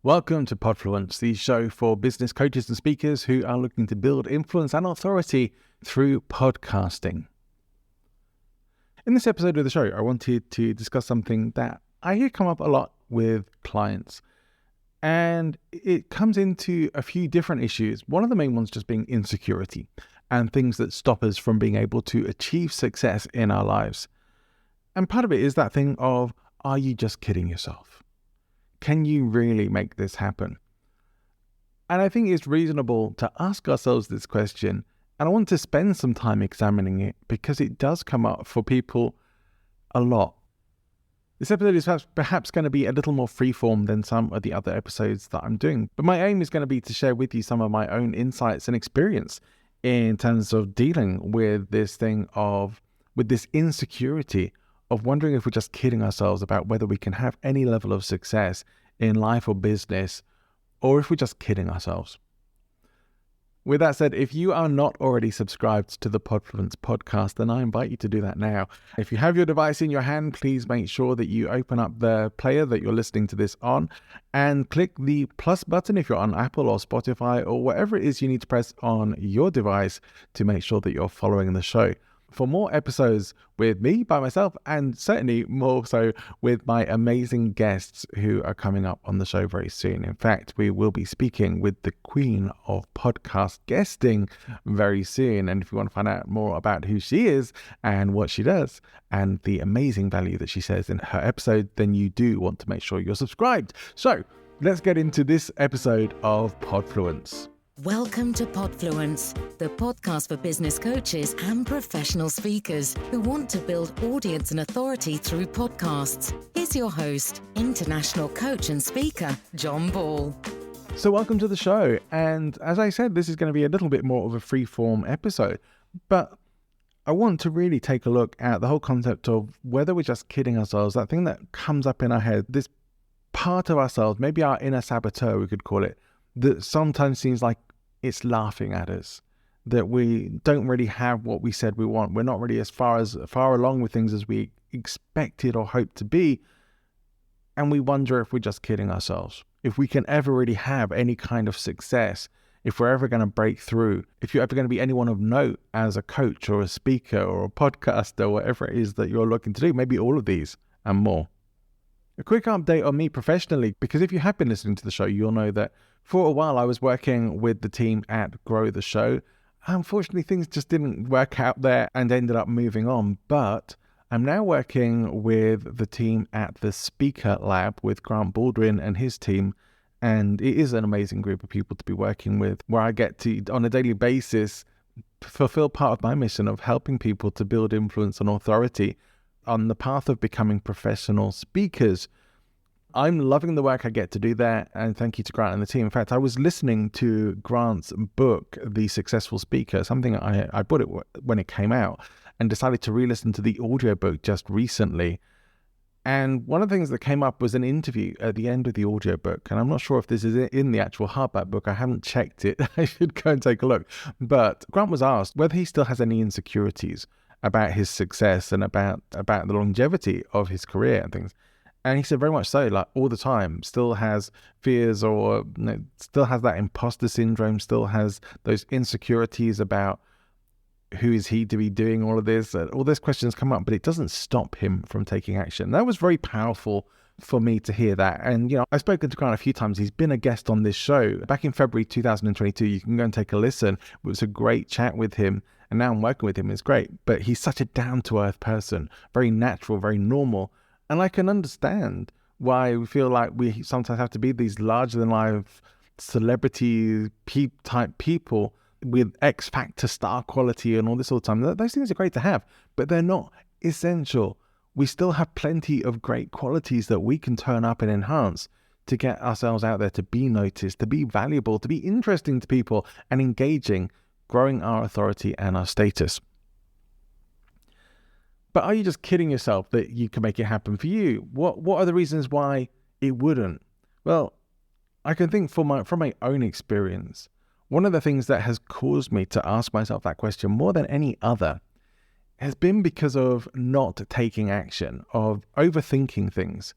Welcome to Podfluence, the show for business coaches and speakers who are looking to build influence and authority through podcasting. In this episode of the show, I wanted to discuss something that I hear come up a lot with clients. And it comes into a few different issues. One of the main ones just being insecurity and things that stop us from being able to achieve success in our lives. And part of it is that thing of, are you just kidding yourself? Can you really make this happen? And I think it's reasonable to ask ourselves this question, and I want to spend some time examining it because it does come up for people a lot. This episode is perhaps going to be a little more freeform than some of the other episodes that I'm doing, but my aim is going to be to share with you some of my own insights and experience in terms of dealing with this insecurity of wondering if we're just kidding ourselves about whether we can have any level of success in life or business, or if we're just kidding ourselves. With that said, if you are not already subscribed to the Podfluence podcast, then I invite you to do that now. If you have your device in your hand, please make sure that you open up the player that you're listening to this on and click the plus button if you're on Apple or Spotify or whatever it is you need to press on your device to make sure that you're following the show. For more episodes with me, by myself, and certainly more so with my amazing guests who are coming up on the show very soon. In fact, we will be speaking with the queen of podcast guesting very soon. And if you want to find out more about who she is and what she does and the amazing value that she says in her episode, then you do want to make sure you're subscribed. So let's get into this episode of Podfluence. Welcome to Podfluence, the podcast for business coaches and professional speakers who want to build audience and authority through podcasts. Here's your host, international coach and speaker, John Ball. So welcome to the show. And as I said, this is going to be a little bit more of a free-form episode, but I want to really take a look at the whole concept of whether we're just kidding ourselves, that thing that comes up in our head, this part of ourselves, maybe our inner saboteur, we could call it, that sometimes seems like it's laughing at us, that we don't really have what we said we want. We're not really as far along with things as we expected or hoped to be. And we wonder if we're just kidding ourselves, if we can ever really have any kind of success, if we're ever going to break through, if you're ever going to be anyone of note as a coach or a speaker or a podcaster, whatever it is that you're looking to do, maybe all of these and more. A quick update on me professionally, because if you have been listening to the show, you'll know that for a while I was working with the team at Grow the Show. Unfortunately, things just didn't work out there and ended up moving on. But I'm now working with the team at the Speaker Lab with Grant Baldwin and his team. And it is an amazing group of people to be working with, where I get to, on a daily basis, fulfill part of my mission of helping people to build influence and authority on the path of becoming professional speakers. I'm loving the work I get to do there, and thank you to Grant and the team. In fact, I was listening to Grant's book, The Successful Speaker, something I bought it when it came out, and decided to re-listen to the audiobook just recently. And one of the things that came up was an interview at the end of the audiobook, and I'm not sure if this is in the actual hardback book. I haven't checked it. I should go and take a look. But Grant was asked whether he still has any insecurities about his success and about the longevity of his career and things. And he said very much so, like all the time, still has fears or still has that imposter syndrome, still has those insecurities about who is he to be doing all of this. All those questions come up, but it doesn't stop him from taking action. That was very powerful for me to hear that. And, I've spoken to Grant a few times. He's been a guest on this show back in February 2022. You can go and take a listen. It was a great chat with him. And now I'm working with him. It's great. But he's such a down-to-earth person, very natural, very normal. And I can understand why we feel like we sometimes have to be these larger-than-life celebrity type people with X Factor star quality and all this all the time. Those things are great to have, but they're not essential. We still have plenty of great qualities that we can turn up and enhance to get ourselves out there, to be noticed, to be valuable, to be interesting to people and engaging, growing our authority and our status. But are you just kidding yourself that you can make it happen for you? What are the reasons why it wouldn't? Well, I can think from my own experience, one of the things that has caused me to ask myself that question more than any other has been because of not taking action, of overthinking things,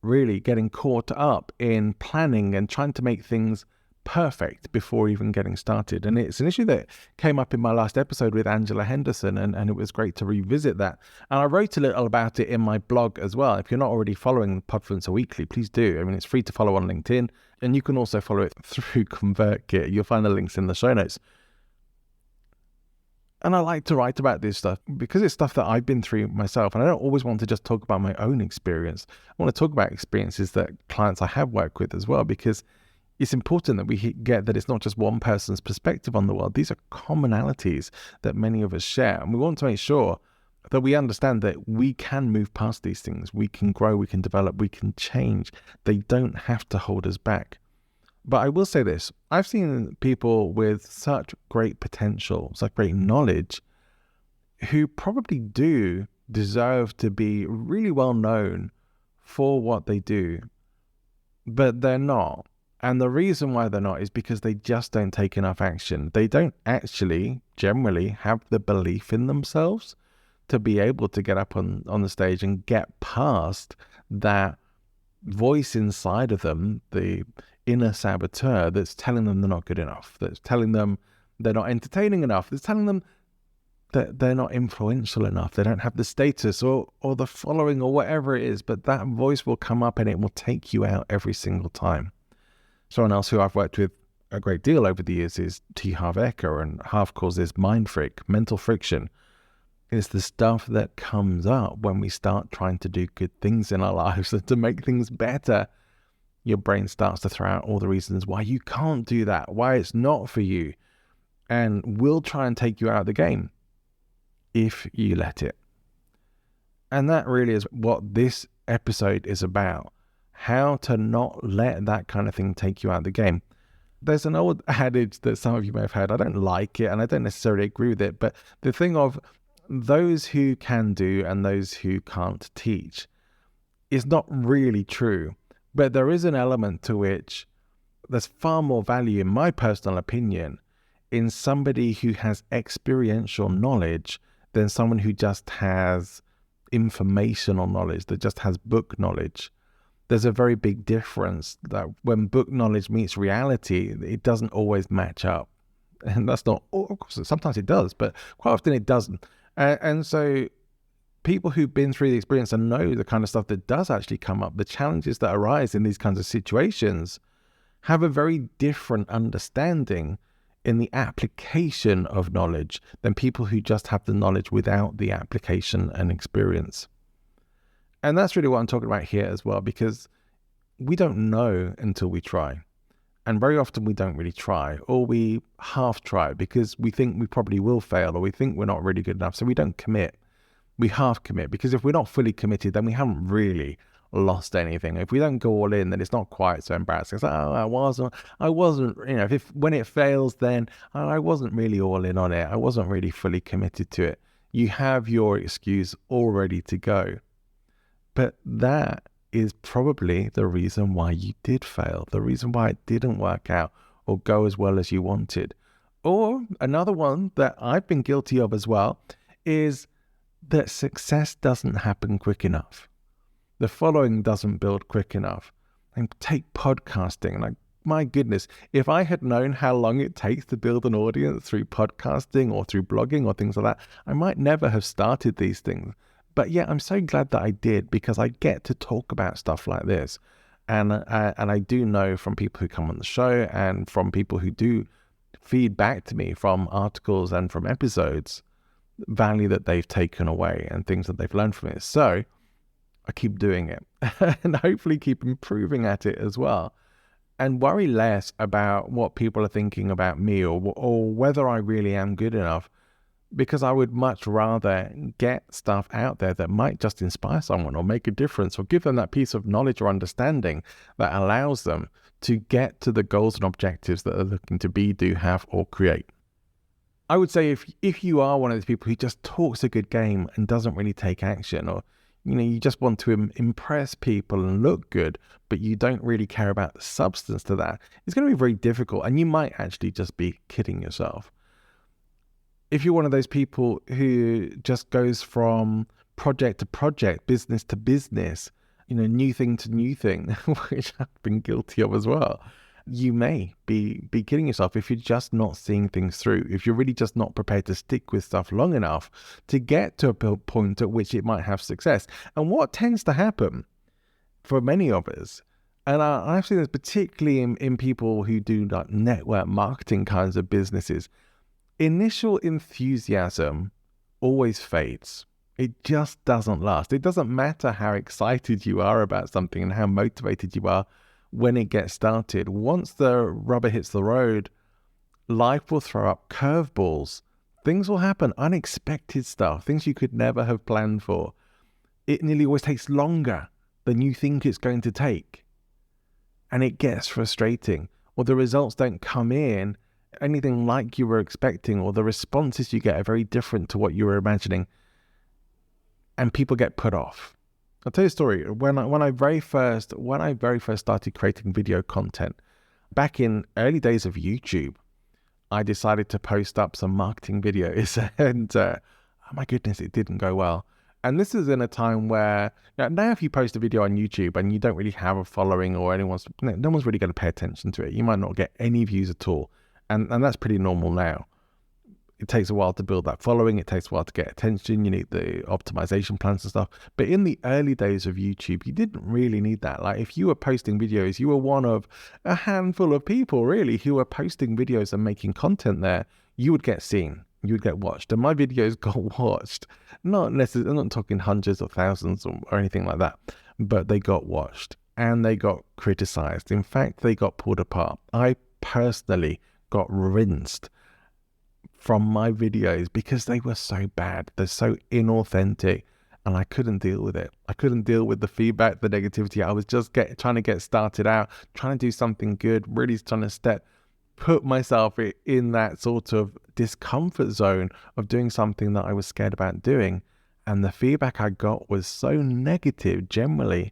really getting caught up in planning and trying to make things perfect before even getting started. And it's an issue that came up in my last episode with Angela Henderson, and it was great to revisit that. And I wrote a little about it in my blog as well. If you're not already following Podfluence Weekly, please do. I mean, it's free to follow on LinkedIn, and you can also follow it through ConvertKit. You'll find the links in the show notes. And I like to write about this stuff because it's stuff that I've been through myself. And I don't always want to just talk about my own experience. I want to talk about experiences that clients I have worked with as well, because it's important that we get that it's not just one person's perspective on the world. These are commonalities that many of us share. And we want to make sure that we understand that we can move past these things. We can grow, we can develop, we can change. They don't have to hold us back. But I will say this, I've seen people with such great potential, such great knowledge, who probably do deserve to be really well known for what they do, but they're not. And the reason why they're not is because they just don't take enough action. They don't actually generally have the belief in themselves to be able to get up on the stage and get past that voice inside of them, the inner saboteur that's telling them they're not good enough, that's telling them they're not entertaining enough, that's telling them that they're not influential enough, they don't have the status or the following or whatever it is. But that voice will come up and it will take you out every single time. Someone else who I've worked with a great deal over the years is T. Harv Eker, and Harv calls this mind frick, mental friction. It's the stuff that comes up when we start trying to do good things in our lives and to make things better. Your brain starts to throw out all the reasons why you can't do that, why it's not for you, and will try and take you out of the game if you let it. And that really is what this episode is about. How to not let that kind of thing take you out of the game. There's an old adage that some of you may have heard. I don't like it and I don't necessarily agree with it, but the thing of those who can do and those who can't teach is not really true. But there is an element to which there's far more value, in my personal opinion, in somebody who has experiential knowledge than someone who just has informational knowledge, that just has book knowledge. There's a very big difference that when book knowledge meets reality, it doesn't always match up. And that's not, of course, sometimes it does, but quite often it doesn't. And so people who've been through the experience and know the kind of stuff that does actually come up, the challenges that arise in these kinds of situations, have a very different understanding in the application of knowledge than people who just have the knowledge without the application and experience. And that's really what I'm talking about here as well, because we don't know until we try. And very often we don't really try, or we half try because we think we probably will fail, or we think we're not really good enough. So we don't commit. We half commit, because if we're not fully committed, then we haven't really lost anything. If we don't go all in, then it's not quite so embarrassing. It's like, oh, I wasn't, when it fails, then I wasn't really all in on it. I wasn't really fully committed to it. You have your excuse all ready to go. But that is probably the reason why you did fail, the reason why it didn't work out or go as well as you wanted. Or another one that I've been guilty of as well is that success doesn't happen quick enough. The following doesn't build quick enough. And take podcasting. Like, my goodness, if I had known how long it takes to build an audience through podcasting or through blogging or things like that, I might never have started these things. But yeah, I'm so glad that I did, because I get to talk about stuff like this. And I do know from people who come on the show and from people who do feed back to me from articles and from episodes, value that they've taken away and things that they've learned from it. So I keep doing it and hopefully keep improving at it as well, and worry less about what people are thinking about me or whether I really am good enough, because I would much rather get stuff out there that might just inspire someone or make a difference or give them that piece of knowledge or understanding that allows them to get to the goals and objectives that they're looking to be, do, have, or create. I would say if you are one of those people who just talks a good game and doesn't really take action, or you just want to impress people and look good, but you don't really care about the substance to that, it's going to be very difficult, and you might actually just be kidding yourself. If you're one of those people who just goes from project to project, business to business, new thing to new thing, which I've been guilty of as well. You may be kidding yourself if you're just not seeing things through, if you're really just not prepared to stick with stuff long enough to get to a point at which it might have success. And what tends to happen for many of us, and I've seen this particularly in people who do like network marketing kinds of businesses, initial enthusiasm always fades. It just doesn't last. It doesn't matter how excited you are about something and how motivated you are when it gets started. Once the rubber hits the road, life will throw up curveballs. Things will happen, unexpected stuff, things you could never have planned for. It nearly always takes longer than you think it's going to take. And it gets frustrating, or the results don't come in anything like you were expecting, or the responses you get are very different to what you were imagining. And people get put off. I'll tell you a story. When I very first started creating video content, back in early days of YouTube, I decided to post up some marketing videos, and oh my goodness, it didn't go well. And this is in a time where now if you post a video on YouTube and you don't really have a following or no one's really going to pay attention to it, you might not get any views at all, and that's pretty normal now. It takes a while to build that following. It takes a while to get attention. You need the optimization plans and stuff. But in the early days of YouTube, you didn't really need that. Like if you were posting videos, you were one of a handful of people really who were posting videos and making content there. You would get seen. You would get watched. And my videos got watched. Not necessarily, I'm not talking hundreds or thousands or anything like that, but they got watched and they got criticized. In fact, they got pulled apart. I personally got rinsed from my videos because they were so bad. They're so inauthentic, and I couldn't deal with it. I couldn't deal with the feedback, the negativity. I was just trying to get started out, trying to do something good, really trying to put myself in that sort of discomfort zone of doing something that I was scared about doing. And the feedback I got was so negative generally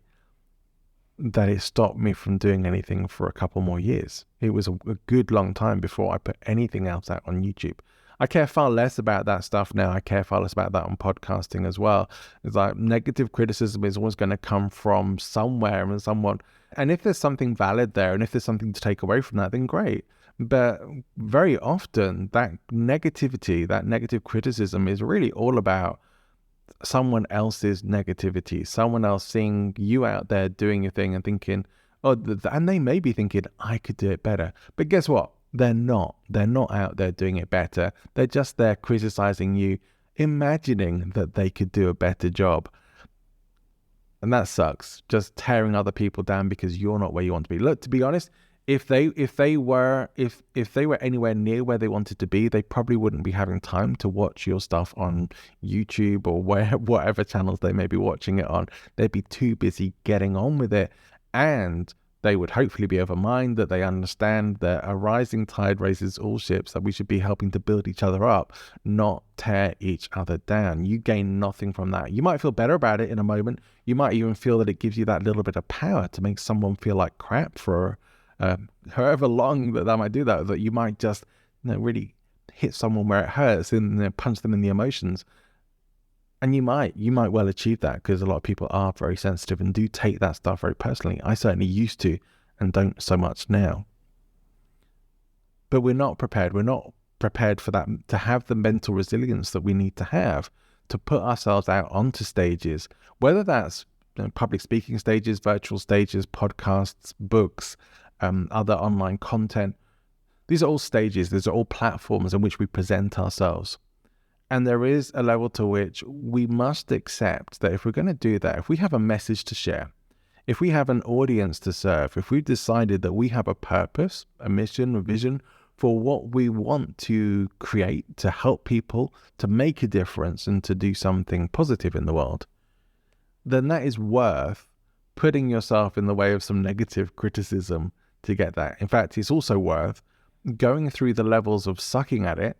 that it stopped me from doing anything for a couple more years. It was a good long time before I put anything else out on YouTube. I care far less about that stuff now. I care far less about that on podcasting as well. It's like negative criticism is always going to come from somewhere and someone. And if there's something valid there and if there's something to take away from that, then great. But very often that negativity, that negative criticism is really all about someone else's negativity, someone else seeing you out there doing your thing and thinking, and they may be thinking, I could do it better. But guess what? They're not out there doing it better. They're just there criticizing you, imagining that they could do a better job. And that sucks. Just tearing other people down because you're not where you want to be. Look, to be honest, if they were anywhere near where they wanted to be, they probably wouldn't be having time to watch your stuff on YouTube or whatever channels they may be watching it on. They'd be too busy getting on with it, and they would hopefully be of a mind that they understand that a rising tide raises all ships, that we should be helping to build each other up, not tear each other down. You gain nothing from that. You might feel better about it in a moment. You might even feel that it gives you that little bit of power to make someone feel like crap for however long that might do that you might just really hit someone where it hurts and punch them in the emotions. And you might well achieve that, because a lot of people are very sensitive and do take that stuff very personally. I certainly used to, and don't so much now. But we're not prepared. We're not prepared for that, to have the mental resilience that we need to have to put ourselves out onto stages, whether that's public speaking stages, virtual stages, podcasts, books, other online content. These are all stages. These are all platforms in which we present ourselves. And there is a level to which we must accept that if we're going to do that, if we have a message to share, if we have an audience to serve, if we've decided that we have a purpose, a mission, a vision for what we want to create, to help people, to make a difference and to do something positive in the world, then that is worth putting yourself in the way of some negative criticism to get that. In fact, it's also worth going through the levels of sucking at it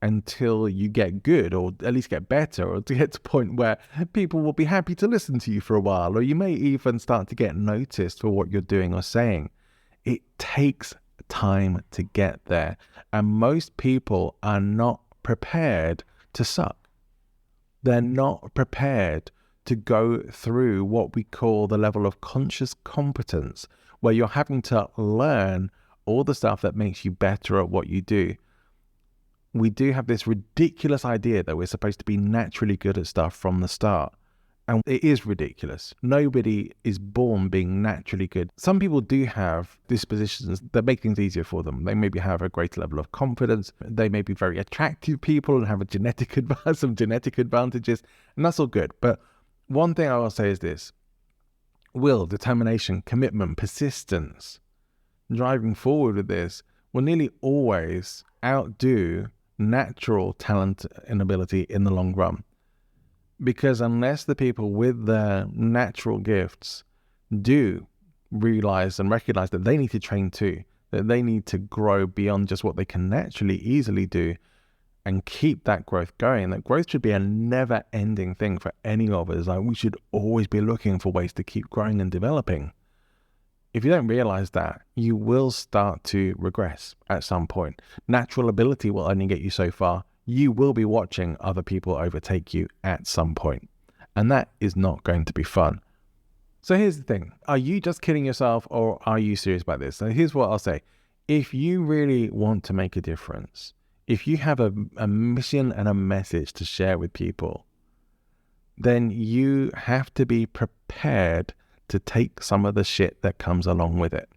until you get good, or at least get better, or to get to a point where people will be happy to listen to you for a while, or you may even start to get noticed for what you're doing or saying. It takes time to get there, and most people are not prepared to suck. They're not prepared to go through what we call the level of conscious competence, where you're having to learn all the stuff that makes you better at what you do. We do have this ridiculous idea that we're supposed to be naturally good at stuff from the start. And it is ridiculous. Nobody is born being naturally good. Some people do have dispositions that make things easier for them. They maybe have a greater level of confidence. They may be very attractive people and have some genetic advantages, and that's all good. But one thing I will say is this: will, determination, commitment, persistence, driving forward with this will nearly always outdo natural talent and ability in the long run. Because unless the people with their natural gifts do realize and recognize that they need to train too, that they need to grow beyond just what they can naturally easily do and keep that growth going, that growth should be a never ending thing for any of us. Like, we should always be looking for ways to keep growing and developing. If you don't realize that, you will start to regress at some point. Natural ability will only get you so far. You will be watching other people overtake you at some point, and that is not going to be fun. So here's the thing. Are you just kidding yourself, or are you serious about this? So here's what I'll say. If you really want to make a difference, if you have a mission and a message to share with people, then you have to be prepared to take some of the shit that comes along with it.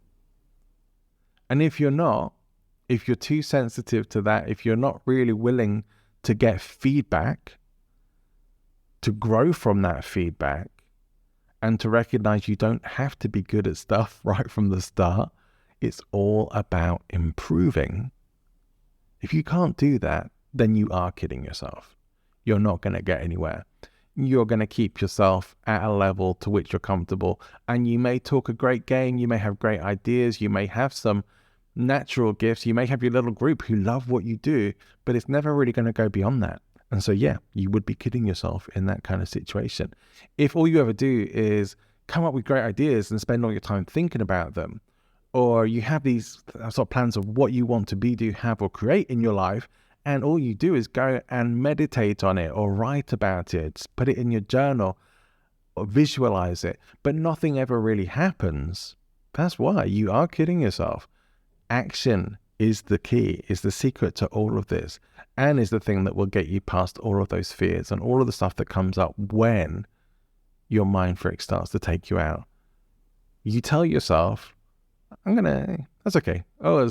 And if you're not, if you're too sensitive to that, if you're not really willing to get feedback, to grow from that feedback, and to recognize you don't have to be good at stuff right from the start, it's all about improving. If you can't do that, then you are kidding yourself. You're not going to get anywhere. You're going to keep yourself at a level to which you're comfortable, and you may talk a great game, you may have great ideas, you may have some natural gifts, you may have your little group who love what you do, but it's never really going to go beyond that. And so yeah, you would be kidding yourself in that kind of situation. If all you ever do is come up with great ideas and spend all your time thinking about them, or you have these sort of plans of what you want to be, do, have, or create in your life, and all you do is go and meditate on it or write about it, put it in your journal or visualize it, but nothing ever really happens, that's why you are kidding yourself. Action is the key, is the secret to all of this, and is the thing that will get you past all of those fears and all of the stuff that comes up when your mind freak starts to take you out. You tell yourself, that's okay. Oh,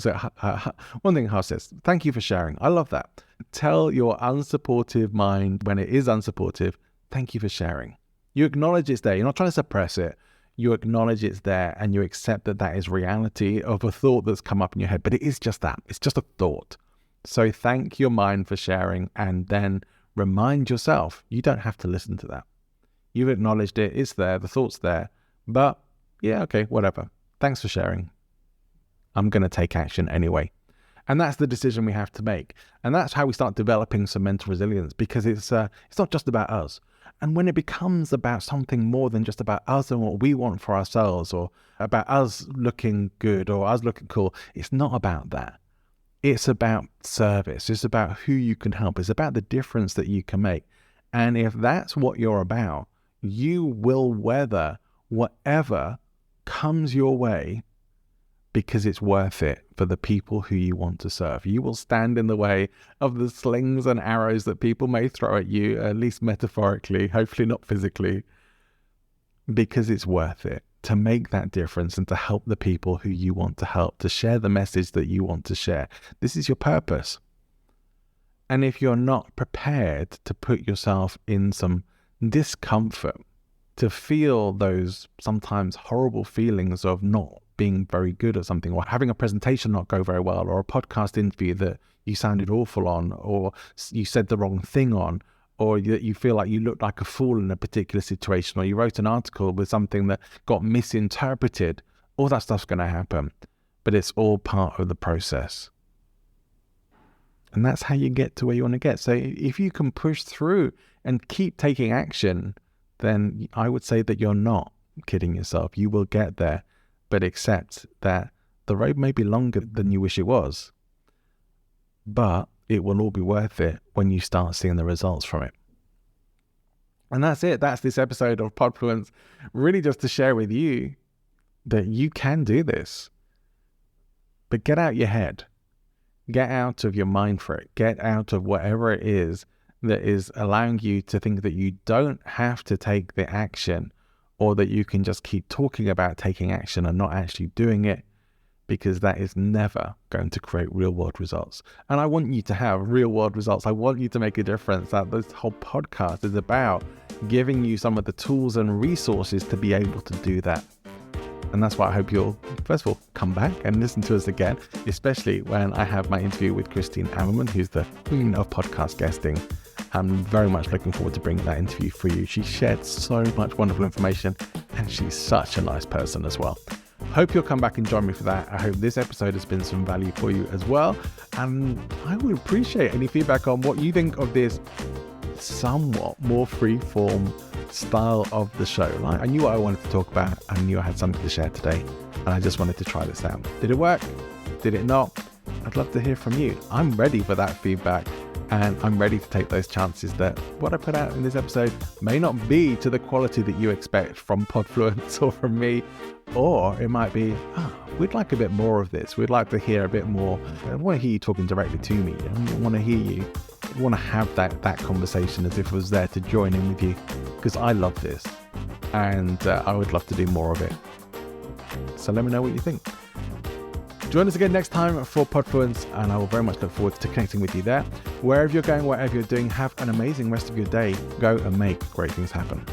one thing Har says, thank you for sharing. I love that. Tell your unsupportive mind when it is unsupportive, thank you for sharing. You acknowledge it's there. You're not trying to suppress it. You acknowledge it's there, and you accept that that is reality of a thought that's come up in your head, but it is just that. It's just a thought. So thank your mind for sharing, and then remind yourself, you don't have to listen to that. You've acknowledged it. It's there. The thought's there. But yeah, okay, whatever. Thanks for sharing. I'm going to take action anyway. And that's the decision we have to make. And that's how we start developing some mental resilience, because it's not just about us. And when it becomes about something more than just about us and what we want for ourselves, or about us looking good or us looking cool, it's not about that. It's about service. It's about who you can help. It's about the difference that you can make. And if that's what you're about, you will weather whatever comes your way, because it's worth it for the people who you want to serve. You will stand in the way of the slings and arrows that people may throw at you, at least metaphorically, hopefully not physically, because it's worth it to make that difference and to help the people who you want to help, to share the message that you want to share. This is your purpose. And if you're not prepared to put yourself in some discomfort, to feel those sometimes horrible feelings of not being very good at something, or having a presentation not go very well, or a podcast interview that you sounded awful on, or you said the wrong thing on, or that you feel like you looked like a fool in a particular situation, or you wrote an article with something that got misinterpreted, all that stuff's going to happen. But it's all part of the process. And that's how you get to where you want to get. So if you can push through and keep taking action, then I would say that you're not kidding yourself. You will get there. But accept that the road may be longer than you wish it was, but it will all be worth it when you start seeing the results from it. And that's it. That's this episode of Podfluence, really just to share with you that you can do this. But get out your head. Get out of your mind for it. Get out of whatever it is that is allowing you to think that you don't have to take the action, or that you can just keep talking about taking action and not actually doing it, because that is never going to create real world results. And I want you to have real world results. I want you to make a difference. That this whole podcast is about giving you some of the tools and resources to be able to do that. And that's why I hope you'll, first of all, come back and listen to us again, especially when I have my interview with Christine Ammerman, who's the queen of podcast guesting. I'm very much looking forward to bringing that interview for you. She shared so much wonderful information, and she's such a nice person as well. Hope you'll come back and join me for that. I hope this episode has been some value for you as well. And I would appreciate any feedback on what you think of this somewhat more free-form style of the show. Like, I knew what I wanted to talk about. I knew I had something to share today, and I just wanted to try this out. Did it work? Did it not? I'd love to hear from you. I'm ready for that feedback, and I'm ready to take those chances that what I put out in this episode may not be to the quality that you expect from Podfluence or from me, or it might be, we'd like a bit more of this. We'd like to hear a bit more. I want to hear you talking directly to me. I want to hear you. I want to have that conversation as if I was there to join in with you, because I love this, and I would love to do more of it. So let me know what you think. Join us again next time for Podfluence, and I will very much look forward to connecting with you there. Wherever you're going, whatever you're doing, have an amazing rest of your day. Go and make great things happen.